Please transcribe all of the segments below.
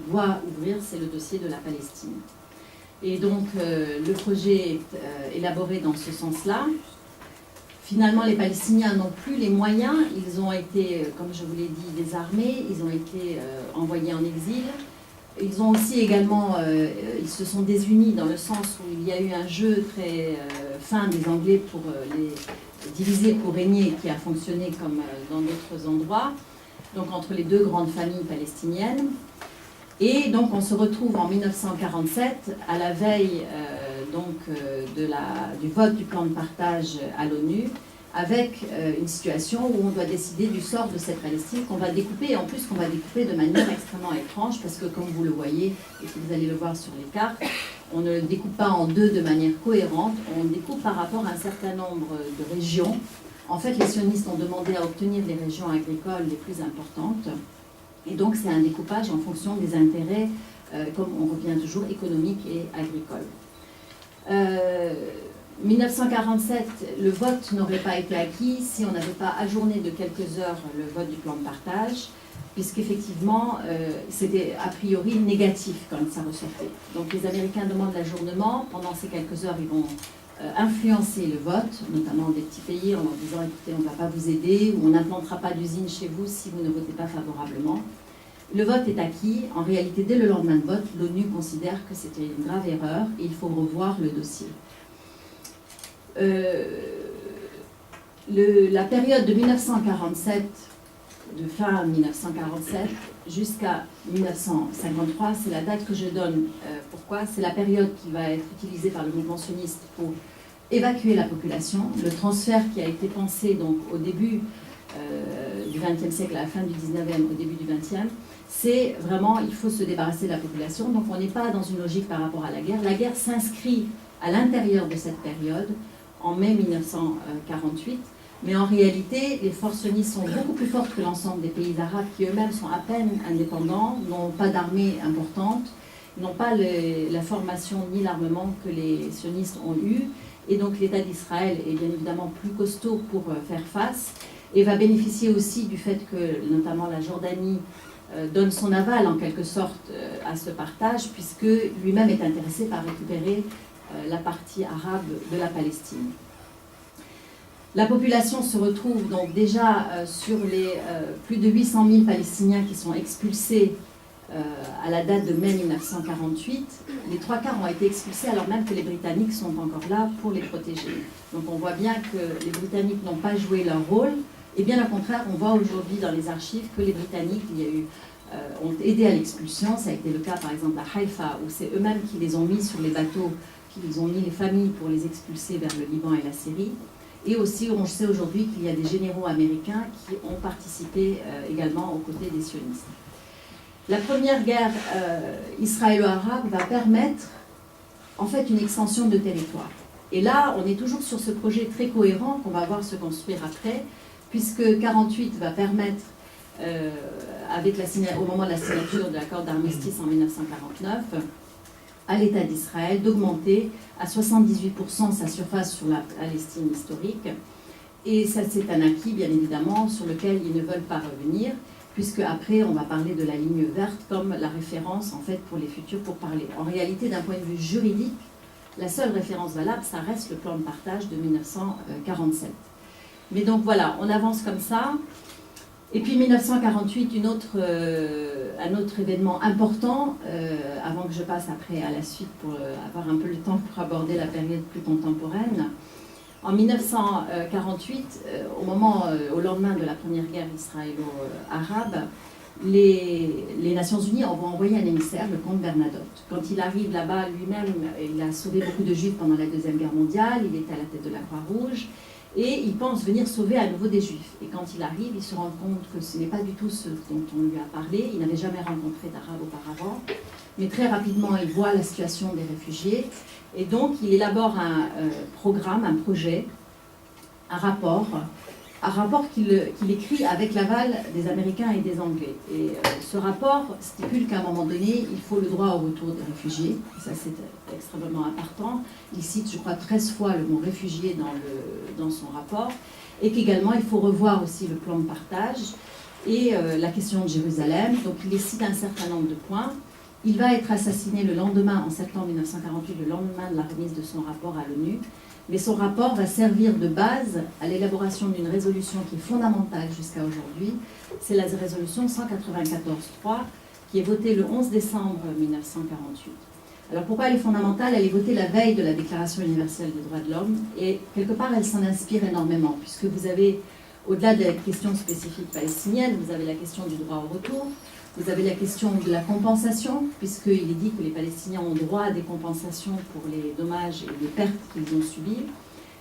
doit ouvrir, c'est le dossier de la Palestine. Et donc, le projet est élaboré dans ce sens-là. Finalement, les Palestiniens n'ont plus les moyens. Ils ont été, comme je vous l'ai dit, désarmés. Ils ont été envoyés en exil. Ils ont aussi également, ils se sont désunis dans le sens où il y a eu un jeu très fin des Anglais pour les diviser pour régner, qui a fonctionné comme dans d'autres endroits, donc entre les deux grandes familles palestiniennes. Et donc on se retrouve en 1947, à la veille du vote du plan de partage à l'ONU, avec une situation où on doit décider du sort de cette Palestine qu'on va découper, et en plus qu'on va découper de manière extrêmement étrange, parce que comme vous le voyez, et que vous allez le voir sur les cartes, on ne le découpe pas en deux de manière cohérente, on découpe par rapport à un certain nombre de régions. En fait, les sionistes ont demandé à obtenir les régions agricoles les plus importantes, et donc c'est un découpage en fonction des intérêts, comme on revient toujours, économiques et agricoles. 1947, le vote n'aurait pas été acquis si on n'avait pas ajourné de quelques heures le vote du plan de partage, puisqu'effectivement, c'était a priori négatif quand ça ressortait. Donc les Américains demandent l'ajournement. Pendant ces quelques heures, ils vont influencer le vote, notamment des petits pays, en leur disant « écoutez, on ne va pas vous aider » ou « on n'implantera pas d'usine chez vous si vous ne votez pas favorablement ». Le vote est acquis. En réalité, dès le lendemain de vote, l'ONU considère que c'était une grave erreur et il faut revoir le dossier. La période de 1947, de fin 1947 jusqu'à 1953, c'est la date que je donne. Pourquoi? C'est la période qui va être utilisée par le mouvement sioniste pour évacuer la population. Le transfert qui a été pensé donc, au début du XXe siècle, à la fin du XIXe, au début du XXe, c'est vraiment, il faut se débarrasser de la population. Donc on n'est pas dans une logique par rapport à la guerre. La guerre s'inscrit à l'intérieur de cette période, en mai 1948, mais en réalité, les forces sionistes sont beaucoup plus fortes que l'ensemble des pays arabes qui eux-mêmes sont à peine indépendants, n'ont pas d'armée importante, n'ont pas la formation ni l'armement que les sionistes ont eu, et donc l'État d'Israël est bien évidemment plus costaud pour faire face, et va bénéficier aussi du fait que notamment la Jordanie donne son aval en quelque sorte à ce partage, puisque lui-même est intéressé par récupérer la partie arabe de la Palestine. La population se retrouve donc déjà sur les plus de 800 000 Palestiniens qui sont expulsés à la date de mai 1948. Les trois quarts ont été expulsés alors même que les Britanniques sont encore là pour les protéger. Donc on voit bien que les Britanniques n'ont pas joué leur rôle, et bien au contraire, on voit aujourd'hui dans les archives que les Britanniques ont aidé à l'expulsion. Ça a été le cas par exemple à Haïfa, où c'est eux-mêmes qui les ont mis sur les bateaux, qui ont mis les familles pour les expulser vers le Liban et la Syrie. Et aussi, on sait aujourd'hui qu'il y a des généraux américains qui ont participé également aux côtés des sionistes. La première guerre israélo-arabe va permettre en fait une extension de territoire. Et là, on est toujours sur ce projet très cohérent qu'on va voir se construire après, puisque 1948 va permettre, au moment de la signature de l'accord d'armistice en 1949, à l'État d'Israël d'augmenter à 78% sa surface sur la Palestine historique. Et ça, c'est un acquis, bien évidemment, sur lequel ils ne veulent pas revenir, puisque après, on va parler de la ligne verte comme la référence, en fait, pour les futurs pourparlers. En réalité, d'un point de vue juridique, la seule référence valable, ça reste le plan de partage de 1947. Mais donc, voilà, on avance comme ça. Et puis 1948, un autre événement important, avant que je passe après à la suite pour avoir un peu le temps pour aborder la période plus contemporaine. En 1948, au lendemain de la première guerre israélo-arabe, les Nations Unies vont envoyer un émissaire, le comte Bernadotte. Quand il arrive là-bas, lui-même, il a sauvé beaucoup de Juifs pendant la Deuxième Guerre mondiale, il était à la tête de la Croix-Rouge, et il pense venir sauver à nouveau des Juifs. Et quand il arrive, il se rend compte que ce n'est pas du tout ce dont on lui a parlé. Il n'avait jamais rencontré d'Arabes auparavant. Mais très rapidement, il voit la situation des réfugiés. Et donc, il élabore un programme, un projet, un rapport qu'il écrit avec l'aval des Américains et des Anglais. Et ce rapport stipule qu'à un moment donné, il faut le droit au retour des réfugiés. Ça, c'est extrêmement important. Il cite, je crois, 13 fois le mot réfugié dans son rapport. Et qu'également, il faut revoir aussi le plan de partage. et la question de Jérusalem. Donc il les cite un certain nombre de points. Il va être assassiné le lendemain, en septembre 1948, le lendemain de la remise de son rapport à l'ONU. Mais son rapport va servir de base à l'élaboration d'une résolution qui est fondamentale jusqu'à aujourd'hui. C'est la résolution 194.3 qui est votée le 11 décembre 1948. Alors pourquoi elle est fondamentale? Elle est votée la veille de la Déclaration universelle des droits de l'homme et quelque part elle s'en inspire énormément puisque vous avez, au-delà des questions spécifiques palestiniennes, vous avez la question du droit au retour, vous avez la question de la compensation, puisqu'il est dit que les Palestiniens ont droit à des compensations pour les dommages et les pertes qu'ils ont subies.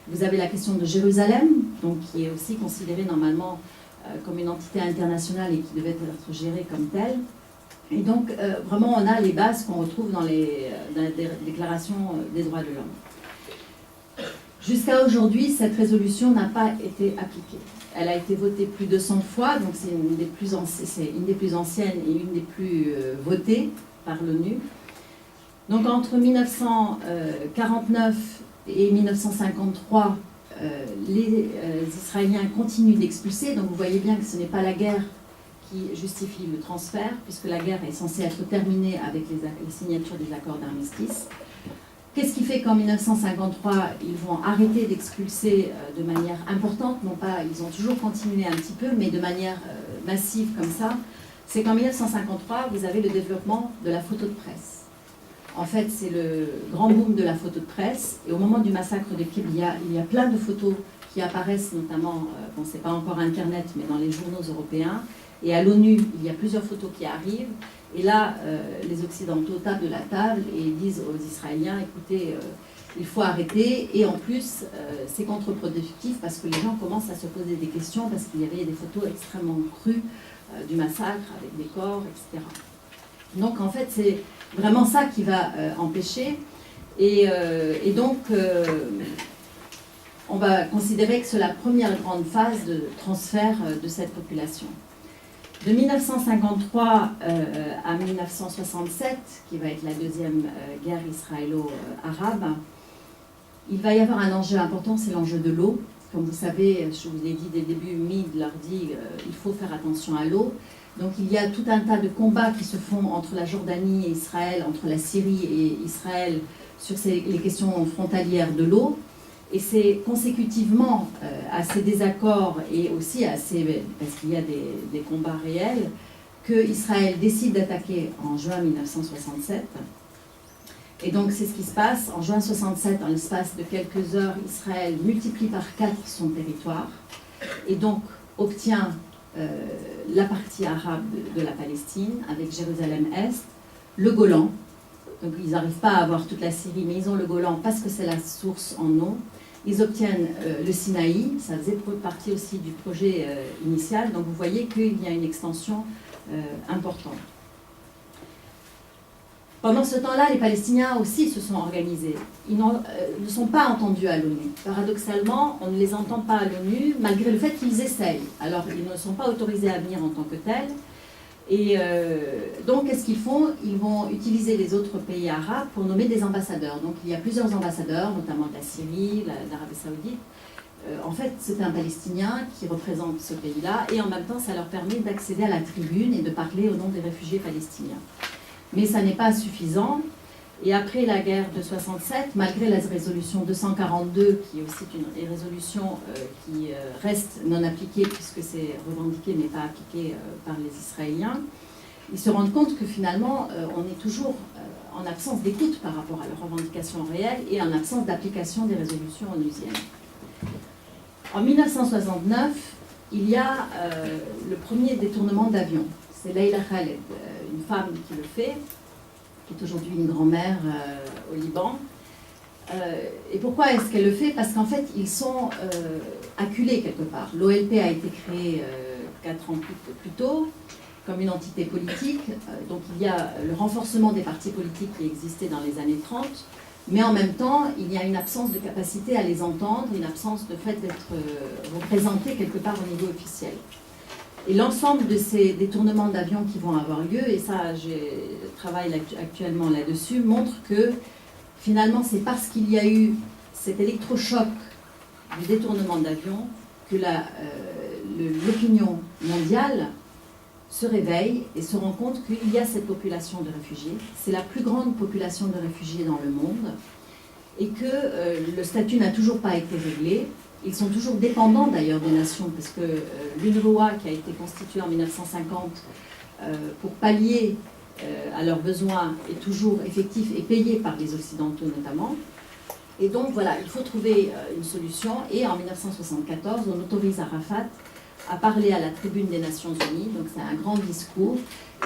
Vous avez la question de Jérusalem, donc qui est aussi considérée normalement comme une entité internationale et qui devait être gérée comme telle. Et donc, vraiment, on a les bases qu'on retrouve dans les déclarations des droits de l'homme. Jusqu'à aujourd'hui, cette résolution n'a pas été appliquée. Elle a été votée plus de 100 fois, donc c'est une des plus anciennes et une des plus votées par l'ONU. Donc entre 1949 et 1953, les Israéliens continuent d'expulser. Donc vous voyez bien que ce n'est pas la guerre qui justifie le transfert, puisque la guerre est censée être terminée avec les signatures des accords d'armistice. Qu'est-ce qui fait qu'en 1953, ils vont arrêter d'expulser de manière importante, non pas, ils ont toujours continué un petit peu, mais de manière massive comme ça, c'est qu'en 1953, vous avez le développement de la photo de presse. En fait, c'est le grand boom de la photo de presse, et au moment du massacre de Kibbutz, il y a plein de photos qui apparaissent, notamment, bon, c'est pas encore Internet, mais dans les journaux européens, et à l'ONU, il y a plusieurs photos qui arrivent. Et là, les Occidentaux tapent de la table et disent aux Israéliens, écoutez, il faut arrêter. Et en plus, c'est contre-productif parce que les gens commencent à se poser des questions parce qu'il y avait des photos extrêmement crues du massacre avec des corps, etc. Donc en fait, c'est vraiment ça qui va empêcher. Et donc, on va considérer que c'est la première grande phase de transfert de cette population. De 1953 à 1967, qui va être la deuxième guerre israélo-arabe, il va y avoir un enjeu important, c'est l'enjeu de l'eau. Comme vous savez, je vous l'ai dit dès le début, Mead leur dit il faut faire attention à l'eau. Donc il y a tout un tas de combats qui se font entre la Jordanie et Israël, entre la Syrie et Israël, sur les questions frontalières de l'eau. Et c'est consécutivement à ces désaccords et aussi parce qu'il y a des combats réels, que Israël décide d'attaquer en juin 1967. Et donc c'est ce qui se passe. En juin 1967, en l'espace de quelques heures, Israël multiplie par 4 son territoire et donc obtient la partie arabe de la Palestine avec Jérusalem-Est, le Golan. Donc ils n'arrivent pas à avoir toute la Syrie, mais ils ont le Golan parce que c'est la source en eau. Ils obtiennent le Sinaï, ça faisait partie aussi du projet initial, donc vous voyez qu'il y a une extension importante. Pendant ce temps-là, les Palestiniens aussi se sont organisés. Ils ne sont pas entendus à l'ONU. Paradoxalement, on ne les entend pas à l'ONU, malgré le fait qu'ils essayent. Alors, ils ne sont pas autorisés à venir en tant que tels. Et donc, qu'est-ce qu'ils font? Ils vont utiliser les autres pays arabes pour nommer des ambassadeurs. Donc, il y a plusieurs ambassadeurs, notamment de la Syrie, d'Arabie Saoudite. En fait, c'est un Palestinien qui représente ce pays-là, et en même temps, ça leur permet d'accéder à la tribune et de parler au nom des réfugiés palestiniens. Mais ça n'est pas suffisant. Et après la guerre de 67, malgré la résolution 242, qui est aussi une résolution qui reste non appliquée, puisque c'est revendiqué mais pas appliqué par les Israéliens, ils se rendent compte que finalement, on est toujours en absence d'écoute par rapport à leurs revendications réelles et en absence d'application des résolutions onusiennes. En 1969, il y a le premier détournement d'avion. C'est Leila Khaled, une femme qui le fait, qui est aujourd'hui une grand-mère au Liban. Et pourquoi est-ce qu'elle le fait? Parce qu'en fait, ils sont acculés quelque part. L'OLP a été créée 4 ans plus tôt, comme une entité politique. Donc il y a le renforcement des partis politiques qui existaient dans les années 30, mais en même temps, il y a une absence de capacité à les entendre, une absence de fait d'être représentés quelque part au niveau officiel. Et l'ensemble de ces détournements d'avions qui vont avoir lieu, et ça, je travaille actuellement là-dessus, montre que finalement, c'est parce qu'il y a eu cet électrochoc du détournement d'avions que l'opinion mondiale se réveille et se rend compte qu'il y a cette population de réfugiés. C'est la plus grande population de réfugiés dans le monde et que le statut n'a toujours pas été réglé. Ils sont toujours dépendants d'ailleurs des nations, parce que l'UNRWA, qui a été constituée en 1950 pour pallier à leurs besoins, est toujours effectif et payé par les Occidentaux notamment. Et donc voilà, il faut trouver une solution. Et en 1974, on autorise Arafat à parler à la tribune des Nations Unies. Donc c'est un grand discours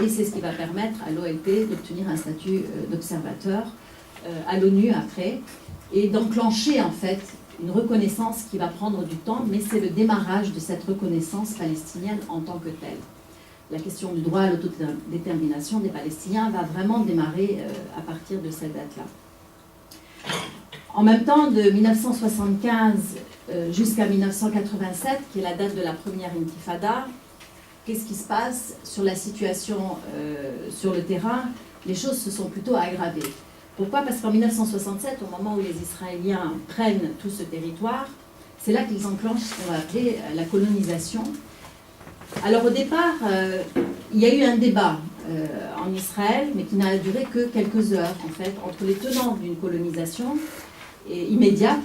et c'est ce qui va permettre à l'OLP d'obtenir un statut d'observateur à l'ONU après et d'enclencher en fait une reconnaissance qui va prendre du temps, mais c'est le démarrage de cette reconnaissance palestinienne en tant que telle. La question du droit à l'autodétermination des Palestiniens va vraiment démarrer à partir de cette date-là. En même temps, de 1975 jusqu'à 1987, qui est la date de la première intifada, qu'est-ce qui se passe sur la situation sur le terrain? Les choses se sont plutôt aggravées. Pourquoi? Parce qu'en 1967, au moment où les Israéliens prennent tout ce territoire, c'est là qu'ils enclenchent ce qu'on va appeler la colonisation. Alors au départ, il y a eu un débat en Israël, mais qui n'a duré que quelques heures, en fait, entre les tenants d'une colonisation immédiate,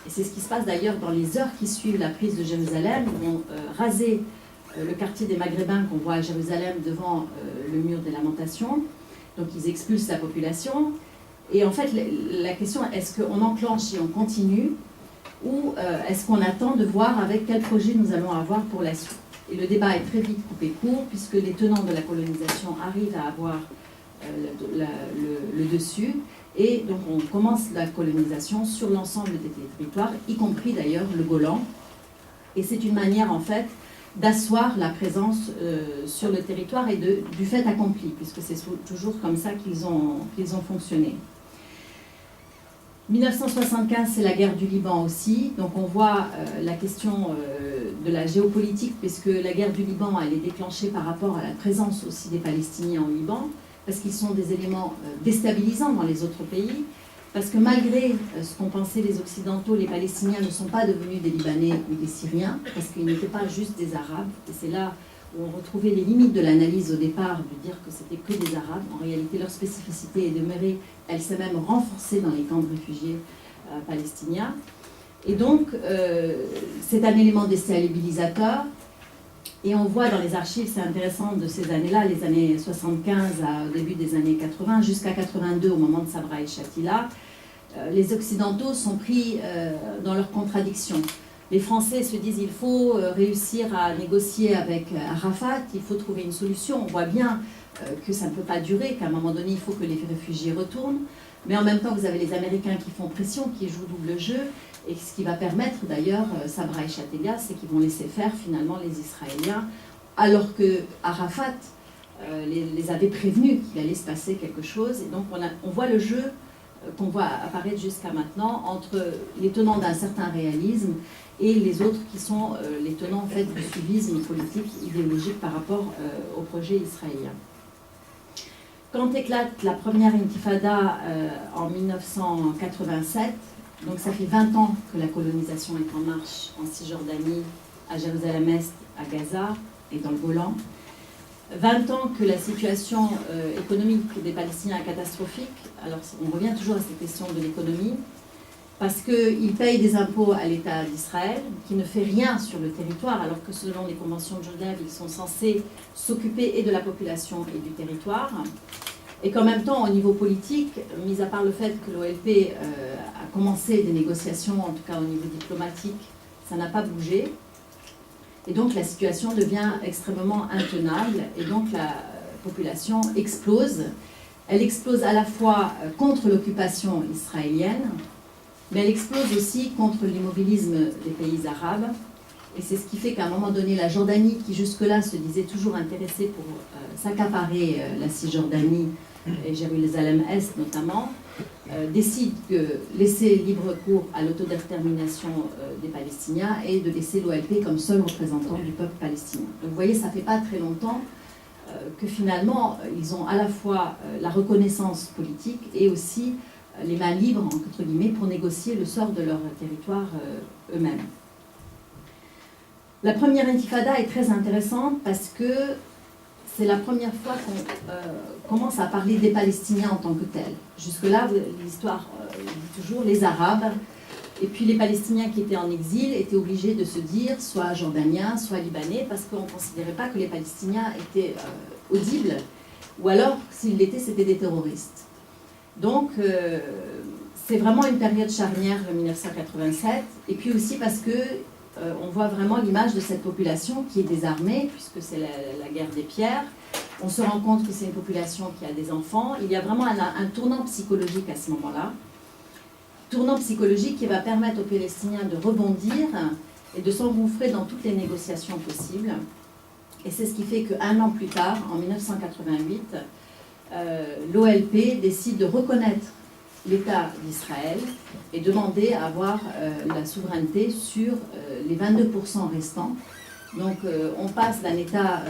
et c'est ce qui se passe d'ailleurs dans les heures qui suivent la prise de Jérusalem. Ils vont raser le quartier des Maghrébins qu'on voit à Jérusalem devant le mur des Lamentations. Donc ils expulsent la population. Et en fait, la question, est-ce qu'on enclenche et on continue, ou est-ce qu'on attend de voir avec quel projet nous allons avoir pour la suite? Et le débat est très vite coupé court, puisque les tenants de la colonisation arrivent à avoir le dessus. Et donc on commence la colonisation sur l'ensemble des territoires, y compris d'ailleurs le Golan. Et c'est une manière en fait d'asseoir la présence sur le territoire et du fait accompli, puisque c'est toujours comme ça qu'ils ont fonctionné. 1975, c'est la guerre du Liban aussi, donc on voit la question de la géopolitique, puisque la guerre du Liban, elle est déclenchée par rapport à la présence aussi des Palestiniens au Liban, parce qu'ils sont des éléments déstabilisants dans les autres pays, parce que malgré ce qu'ont pensé les Occidentaux, les Palestiniens ne sont pas devenus des Libanais ou des Syriens, parce qu'ils n'étaient pas juste des Arabes, et c'est là où on retrouvait les limites de l'analyse au départ, de dire que c'était que des Arabes. En réalité, leur spécificité est demeurée, elle s'est même renforcée dans les camps de réfugiés palestiniens. Et donc, c'est un élément déstabilisateur. Et on voit dans les archives, c'est intéressant, de ces années-là, les années 75 au début des années 80, jusqu'à 82, au moment de Sabra et Shatila, les Occidentaux sont pris dans leurs contradictions. Les Français se disent il faut réussir à négocier avec Arafat, il faut trouver une solution. On voit bien que ça ne peut pas durer, qu'à un moment donné, il faut que les réfugiés retournent. Mais en même temps, vous avez les Américains qui font pression, qui jouent double jeu. Et ce qui va permettre d'ailleurs, Sabra et Shatila, c'est qu'ils vont laisser faire finalement les Israéliens, alors que Arafat les avait prévenus qu'il allait se passer quelque chose. Et donc on voit le jeu qu'on voit apparaître jusqu'à maintenant entre les tenants d'un certain réalisme et les autres qui sont les tenants en fait du suivisme politique, idéologique par rapport au projet israélien. Quand éclate la première intifada en 1987, donc ça fait 20 ans que la colonisation est en marche en Cisjordanie, à Jérusalem-Est, à Gaza et dans le Golan. 20 ans que la situation économique des Palestiniens est catastrophique. Alors on revient toujours à cette question de l'économie, parce qu'ils payent des impôts à l'État d'Israël, qui ne fait rien sur le territoire, alors que selon les conventions de Genève, ils sont censés s'occuper et de la population et du territoire. Et qu'en même temps, au niveau politique, mis à part le fait que l'OLP a commencé des négociations, en tout cas au niveau diplomatique, ça n'a pas bougé. Et donc la situation devient extrêmement intenable, et donc la population explose. Elle explose à la fois contre l'occupation israélienne, mais elle explose aussi contre l'immobilisme des pays arabes. Et c'est ce qui fait qu'à un moment donné, la Jordanie, qui jusque-là se disait toujours intéressée pour s'accaparer la Cisjordanie et Jérusalem-Est notamment, décide de laisser libre cours à l'autodétermination des Palestiniens et de laisser l'OLP comme seul représentant du peuple palestinien. Donc vous voyez, ça ne fait pas très longtemps que finalement, ils ont à la fois la reconnaissance politique et aussi les mains libres, entre guillemets, pour négocier le sort de leur territoire eux-mêmes. La première intifada est très intéressante parce que c'est la première fois qu'on commence à parler des Palestiniens en tant que tels. Jusque-là, l'histoire dit toujours les Arabes, et puis les Palestiniens qui étaient en exil étaient obligés de se dire soit jordaniens, soit libanais, parce qu'on ne considérait pas que les Palestiniens étaient audibles, ou alors, s'ils l'étaient, c'était des terroristes. Donc, c'est vraiment une période charnière, le 1987, et puis aussi parce que on voit vraiment l'image de cette population qui est désarmée, puisque c'est la guerre des pierres. On se rend compte que c'est une population qui a des enfants. Il y a vraiment un tournant psychologique à ce moment-là. Tournant psychologique qui va permettre aux Palestiniens de rebondir et de s'engouffrer dans toutes les négociations possibles. Et c'est ce qui fait qu'un an plus tard, en 1988, l'OLP décide de reconnaître l'État d'Israël et demander à avoir la souveraineté sur les 22% restants. Donc on passe d'un état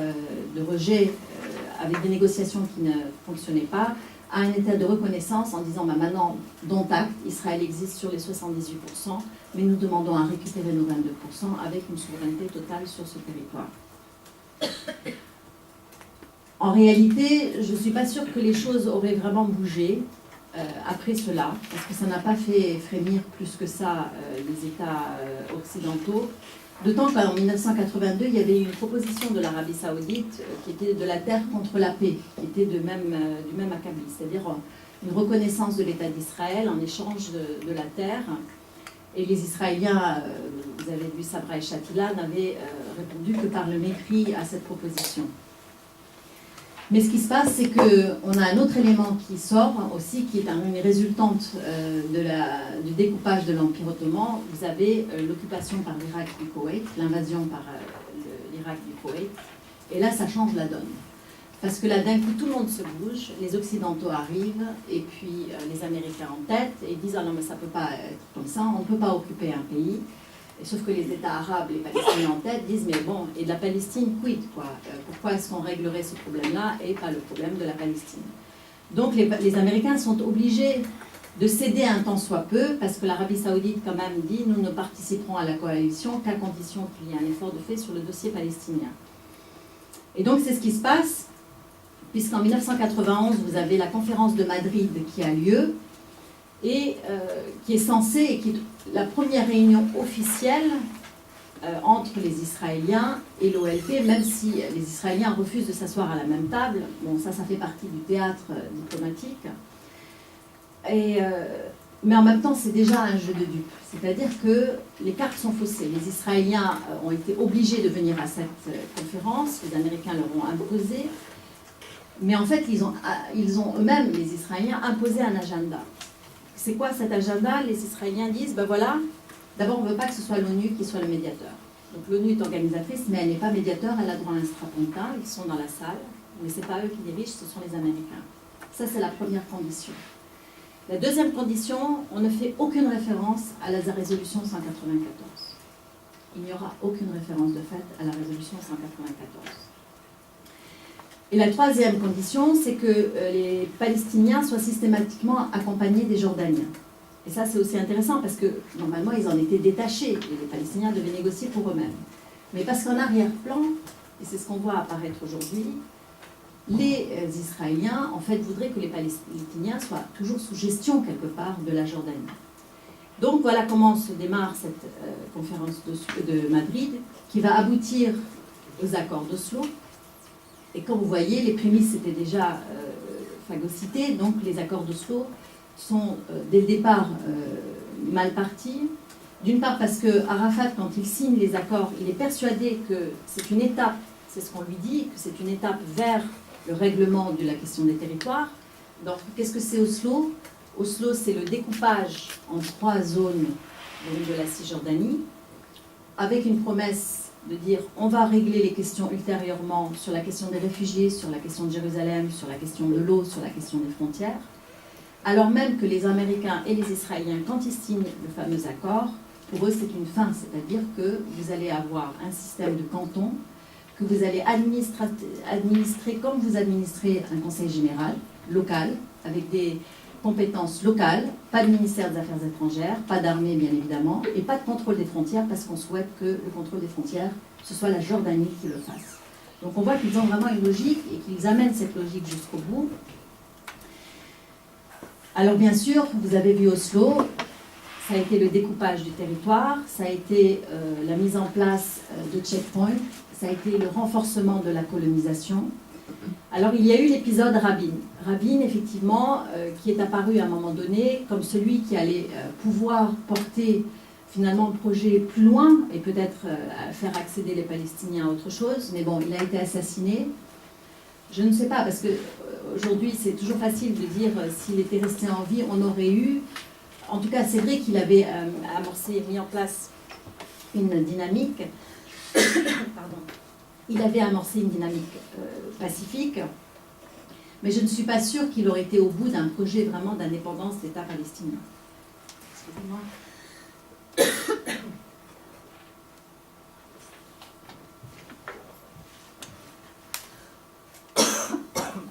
de rejet avec des négociations qui ne fonctionnaient pas à un état de reconnaissance en disant bah, maintenant, dont acte, Israël existe sur les 78%, mais nous demandons à récupérer nos 22% avec une souveraineté totale sur ce territoire. En réalité, je ne suis pas sûre que les choses auraient vraiment bougé après cela, parce que ça n'a pas fait frémir plus que ça les États occidentaux. D'autant qu'en 1982, il y avait une proposition de l'Arabie Saoudite qui était de la terre contre la paix, qui était du même acabit, c'est-à-dire une reconnaissance de l'État d'Israël en échange de la terre. Et les Israéliens, vous avez vu Sabra et Shatila, n'avaient répondu que par le mépris à cette proposition. Mais ce qui se passe, c'est qu'on a un autre élément qui sort aussi, qui est une résultante du découpage de l'Empire ottoman. Vous avez l'occupation par l'Irak du Koweït, l'invasion par l'Irak du Koweït. Et là, ça change la donne. Parce que là, d'un coup, tout le monde se bouge, les Occidentaux arrivent, et puis les Américains en tête, et ils disent « Ah non, mais ça ne peut pas être comme ça, on ne peut pas occuper un pays ». Et sauf que les États arabes, les Palestiniens en tête, disent mais bon, et de la Palestine, quid quoi? Pourquoi est-ce qu'on réglerait ce problème-là et pas le problème de la Palestine? Donc les Américains sont obligés de céder un tant soit peu, parce que l'Arabie Saoudite quand même dit nous ne participerons à la coalition qu'à condition qu'il y ait un effort de fait sur le dossier palestinien. Et donc c'est ce qui se passe, puisqu'en 1991, vous avez la conférence de Madrid qui a lieu, et qui est censée, et qui est la première réunion officielle entre les Israéliens et l'OLP, même si les Israéliens refusent de s'asseoir à la même table. Bon, ça fait partie du théâtre diplomatique. Mais en même temps, c'est déjà un jeu de dupes. C'est-à-dire que les cartes sont faussées. Les Israéliens ont été obligés de venir à cette conférence, les Américains leur ont imposé, mais en fait, ils ont eux-mêmes, les Israéliens, imposé un agenda. C'est quoi cet agenda? Les Israéliens disent, ben voilà, d'abord on ne veut pas que ce soit l'ONU qui soit le médiateur. Donc l'ONU est organisatrice, mais elle n'est pas médiateur, elle a droit à un strapontin, ils sont dans la salle, mais ce n'est pas eux qui dirigent, ce sont les Américains. Ça, c'est la première condition. La deuxième condition, on ne fait aucune référence à la résolution 194. Il n'y aura aucune référence de fait à la résolution 194. Et la troisième condition, c'est que les Palestiniens soient systématiquement accompagnés des Jordaniens. Et ça, c'est aussi intéressant parce que, normalement, ils en étaient détachés et les Palestiniens devaient négocier pour eux-mêmes. Mais parce qu'en arrière-plan, et c'est ce qu'on voit apparaître aujourd'hui, les Israéliens, en fait, voudraient que les Palestiniens soient toujours sous gestion, quelque part, de la Jordanie. Donc, voilà comment se démarre cette conférence de Madrid, qui va aboutir aux accords d'Oslo. Et comme vous voyez, les prémices étaient déjà phagocytées, donc les accords d'Oslo sont dès le départ mal partis. D'une part parce que Arafat, quand il signe les accords, il est persuadé que c'est une étape, c'est ce qu'on lui dit, que c'est une étape vers le règlement de la question des territoires. Donc qu'est-ce que c'est Oslo? Oslo, c'est le découpage en 3 zones de la Cisjordanie, avec une promesse de dire on va régler les questions ultérieurement sur la question des réfugiés, sur la question de Jérusalem, sur la question de l'eau, sur la question des frontières, alors même que les Américains et les Israéliens, quand ils signent le fameux accord, pour eux c'est une fin, c'est-à-dire que vous allez avoir un système de cantons, que vous allez administrer comme vous administrez un conseil général, local, avec des compétences locales, pas de ministère des Affaires étrangères, pas d'armée bien évidemment, et pas de contrôle des frontières parce qu'on souhaite que le contrôle des frontières, ce soit la Jordanie qui le fasse. Donc on voit qu'ils ont vraiment une logique et qu'ils amènent cette logique jusqu'au bout. Alors bien sûr, vous avez vu Oslo, ça a été le découpage du territoire, ça a été la mise en place de checkpoints, ça a été le renforcement de la colonisation. Alors il y a eu l'épisode Rabin. Rabin, effectivement, qui est apparu à un moment donné comme celui qui allait pouvoir porter finalement le projet plus loin et peut-être faire accéder les Palestiniens à autre chose. Mais bon, il a été assassiné. Je ne sais pas, parce qu'aujourd'hui c'est toujours facile de dire s'il était resté en vie, on aurait eu. En tout cas, c'est vrai qu'il avait mis en place une dynamique. Pardon. Il avait amorcé une dynamique pacifique, mais je ne suis pas sûre qu'il aurait été au bout d'un projet vraiment d'indépendance d'État palestinien. Excusez-moi.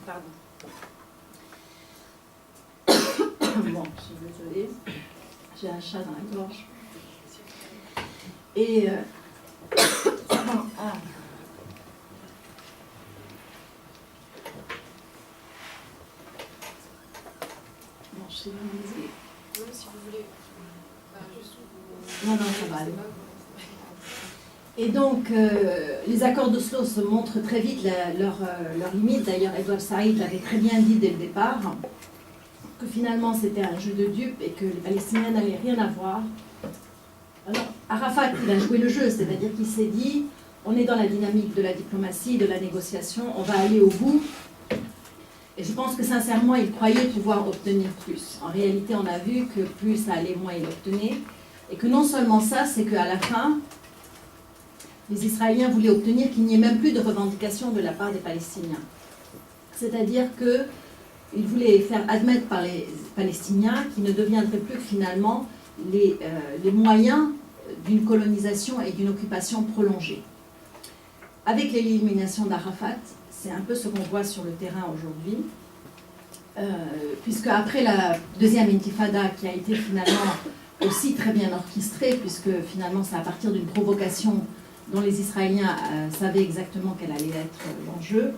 Pardon. Bon, je suis désolée. J'ai un chat dans la gorge. Et... ah. Bon, je suis vraiment désolée. Même si vous voulez. Juste Non, ça va aller. Et donc, les accords d'Oslo se montrent très vite leurs limites. D'ailleurs, Edward Said l'avait très bien dit dès le départ, que finalement c'était un jeu de dupes et que les Palestiniens n'avaient rien à voir. Alors, Arafat, il a joué le jeu, c'est-à-dire qu'il s'est dit, on est dans la dynamique de la diplomatie, de la négociation, on va aller au bout. Et je pense que sincèrement, il croyait pouvoir obtenir plus. En réalité, on a vu que plus ça allait, moins il obtenait. Et que non seulement ça, c'est qu'à la fin, les Israéliens voulaient obtenir qu'il n'y ait même plus de revendication de la part des Palestiniens. C'est-à-dire qu'ils voulaient faire admettre par les Palestiniens qu'ils ne deviendraient plus finalement les moyens d'une colonisation et d'une occupation prolongée. Avec l'élimination d'Arafat, c'est un peu ce qu'on voit sur le terrain aujourd'hui, puisque après la deuxième intifada, qui a été finalement aussi très bien orchestrée, puisque finalement c'est à partir d'une provocation dont les Israéliens savaient exactement quel allait être l'enjeu,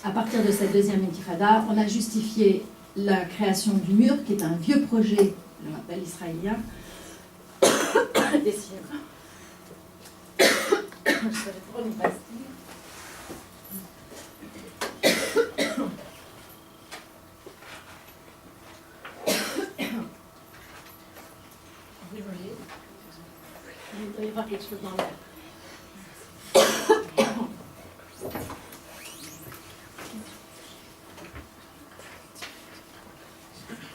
à partir de cette deuxième intifada, on a justifié la création du mur, qui est un vieux projet, je le rappelle, israélien. Décidément. Je vais prendre une pastille. Vous devez voir quelque chose dans l'air.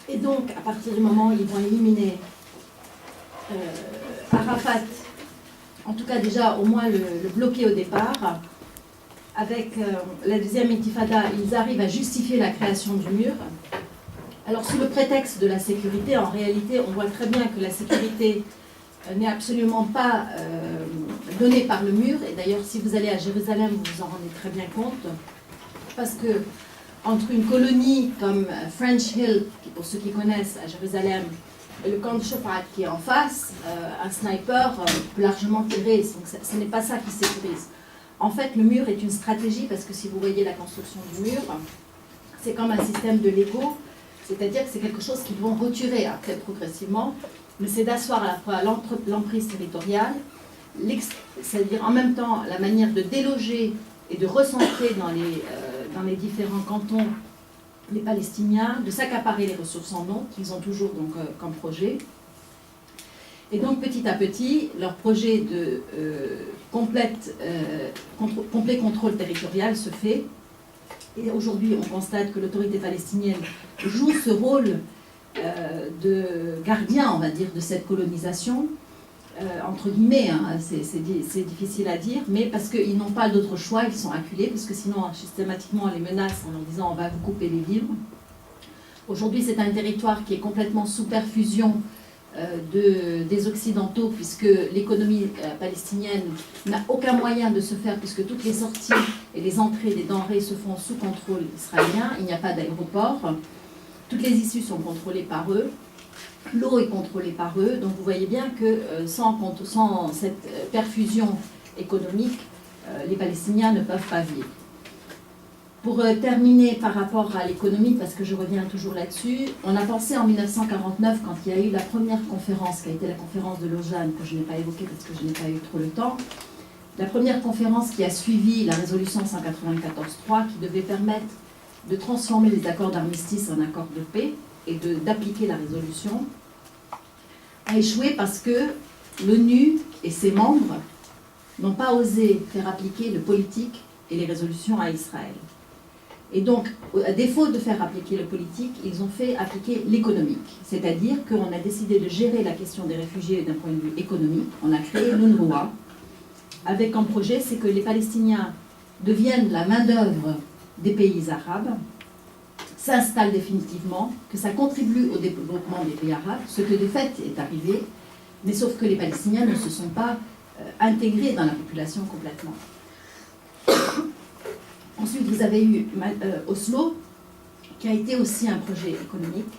Et donc, à partir du moment où ils vont éliminer Arafat, en tout cas déjà au moins le bloquer au départ, avec la deuxième intifada, ils arrivent à justifier la création du mur. Alors sous le prétexte de la sécurité, en réalité, on voit très bien que la sécurité n'est absolument pas donnée par le mur. Et d'ailleurs, si vous allez à Jérusalem, vous vous en rendez très bien compte, parce que entre une colonie comme French Hill, qui pour ceux qui connaissent à Jérusalem, et le camp de Shofat qui est en face, un sniper peut largement tirer, donc ce n'est pas ça qui sécurise. En fait, le mur est une stratégie, parce que si vous voyez la construction du mur, c'est comme un système de Lego, c'est-à-dire que c'est quelque chose qu'ils vont retirer après progressivement, mais c'est d'asseoir à la fois l'emprise territoriale, c'est-à-dire en même temps la manière de déloger et de recentrer dans les différents cantons les Palestiniens, de s'accaparer les ressources en eau qu'ils ont toujours donc, comme projet. Et donc petit à petit, leur projet de complet contrôle territorial se fait. Et aujourd'hui, on constate que l'autorité palestinienne joue ce rôle de gardien, on va dire, de cette colonisation, entre guillemets, hein, c'est difficile à dire, mais parce qu'ils n'ont pas d'autre choix, ils sont acculés, parce que sinon, systématiquement, on les menace en leur disant on va vous couper les vivres. Aujourd'hui, c'est un territoire qui est complètement sous perfusion des Occidentaux, puisque l'économie palestinienne n'a aucun moyen de se faire, puisque toutes les sorties et les entrées des denrées se font sous contrôle israélien, il n'y a pas d'aéroport, toutes les issues sont contrôlées par eux, l'eau est contrôlée par eux, donc vous voyez bien que sans cette perfusion économique, les Palestiniens ne peuvent pas vivre. Pour terminer par rapport à l'économie, parce que je reviens toujours là-dessus, on a pensé en 1949, quand il y a eu la première conférence, qui a été la conférence de Lausanne, que je n'ai pas évoquée parce que je n'ai pas eu trop le temps, la première conférence qui a suivi la résolution 194.3, qui devait permettre de transformer les accords d'armistice en accords de paix et d'appliquer la résolution, a échoué parce que l'ONU et ses membres n'ont pas osé faire appliquer le politique et les résolutions à Israël. Et donc, à défaut de faire appliquer le politique, ils ont fait appliquer l'économique. C'est-à-dire qu'on a décidé de gérer la question des réfugiés d'un point de vue économique. On a créé l'UNRWA, avec un projet, c'est que les Palestiniens deviennent la main-d'œuvre des pays arabes, s'installent définitivement, que ça contribue au développement des pays arabes, ce que de fait est arrivé, mais sauf que les Palestiniens ne se sont pas intégrés dans la population complètement. Ensuite, vous avez eu Oslo, qui a été aussi un projet économique.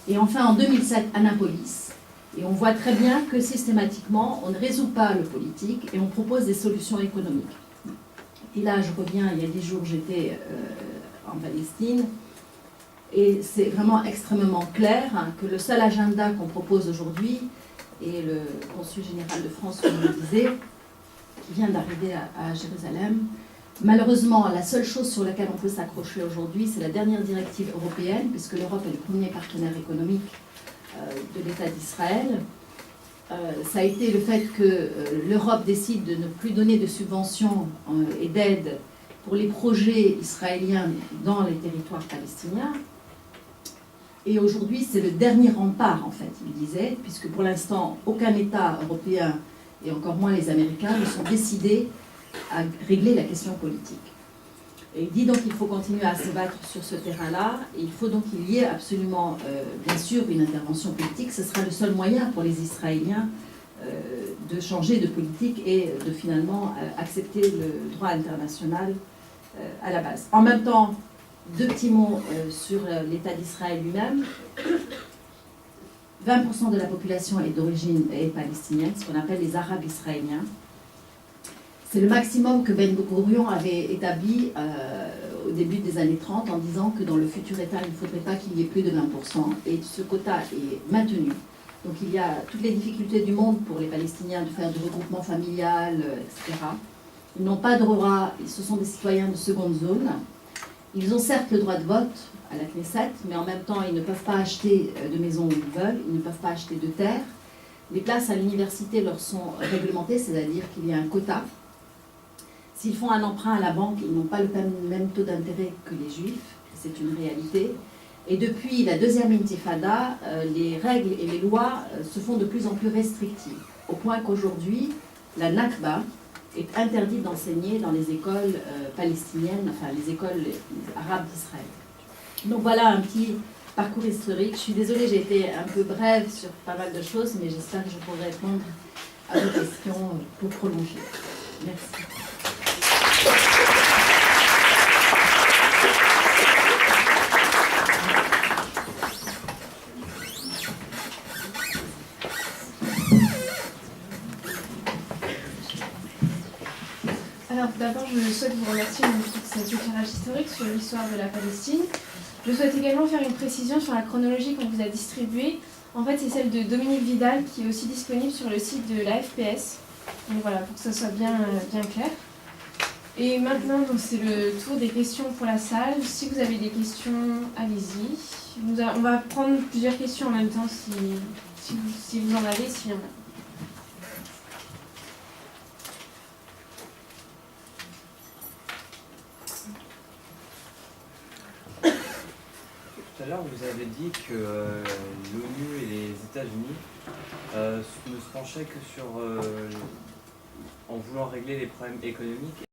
Et enfin, en 2007, Annapolis. Et on voit très bien que systématiquement, on ne résout pas le politique et on propose des solutions économiques. Et là, je reviens, il y a 10 jours, j'étais en Palestine. Et c'est vraiment extrêmement clair que le seul agenda qu'on propose aujourd'hui, et le consul général de France, comme je le disais, qui vient d'arriver à Jérusalem, malheureusement, la seule chose sur laquelle on peut s'accrocher aujourd'hui, c'est la dernière directive européenne, puisque l'Europe est le premier partenaire économique de l'État d'Israël. Ça a été le fait que l'Europe décide de ne plus donner de subventions et d'aides pour les projets israéliens dans les territoires palestiniens. Et aujourd'hui, c'est le dernier rempart, en fait, il disait, puisque pour l'instant, aucun État européen, et encore moins les Américains, ne sont décidés à régler la question politique. Et il dit donc qu'il faut continuer à se battre sur ce terrain-là, et il faut donc qu'il y ait absolument, bien sûr, une intervention politique. Ce sera le seul moyen pour les Israéliens de changer de politique et de finalement accepter le droit international à la base. En même temps, deux petits mots sur l'État d'Israël lui-même. 20% de la population est d'origine palestinienne, ce qu'on appelle les Arabes israéliens. C'est le maximum que Ben Gurion avait établi au début des années 30 en disant que dans le futur État, il ne faudrait pas qu'il y ait plus de 20%. Et ce quota est maintenu. Donc il y a toutes les difficultés du monde pour les Palestiniens de faire du regroupement familial, etc. Ils n'ont pas de droit, ce sont des citoyens de seconde zone. Ils ont certes le droit de vote à la Knesset, mais en même temps, ils ne peuvent pas acheter de maison où ils veulent, ils ne peuvent pas acheter de terre. Les places à l'université leur sont réglementées, c'est-à-dire qu'il y a un quota. S'ils font un emprunt à la banque, ils n'ont pas le même taux d'intérêt que les Juifs, c'est une réalité. Et depuis la deuxième intifada, les règles et les lois se font de plus en plus restrictives, au point qu'aujourd'hui, la Nakba est interdite d'enseigner dans les écoles palestiniennes, enfin les écoles arabes d'Israël. Donc voilà un petit parcours historique. Je suis désolée, j'ai été un peu brève sur pas mal de choses, mais j'espère que je pourrai répondre à vos questions pour prolonger. Merci. Alors d'abord, je souhaite vous remercier pour cet éclairage historique sur l'histoire de la Palestine. Je souhaite également faire une précision sur la chronologie qu'on vous a distribuée. En fait, c'est celle de Dominique Vidal qui est aussi disponible sur le site de la FPS. Donc voilà, pour que ça soit bien clair. Et maintenant, c'est le tour des questions pour la salle. Si vous avez des questions, allez-y. On va prendre plusieurs questions en même temps si vous en avez, s'il y en a. Tout à l'heure, vous avez dit que l'ONU et les États-Unis ne se penchaient que sur, en voulant régler les problèmes économiques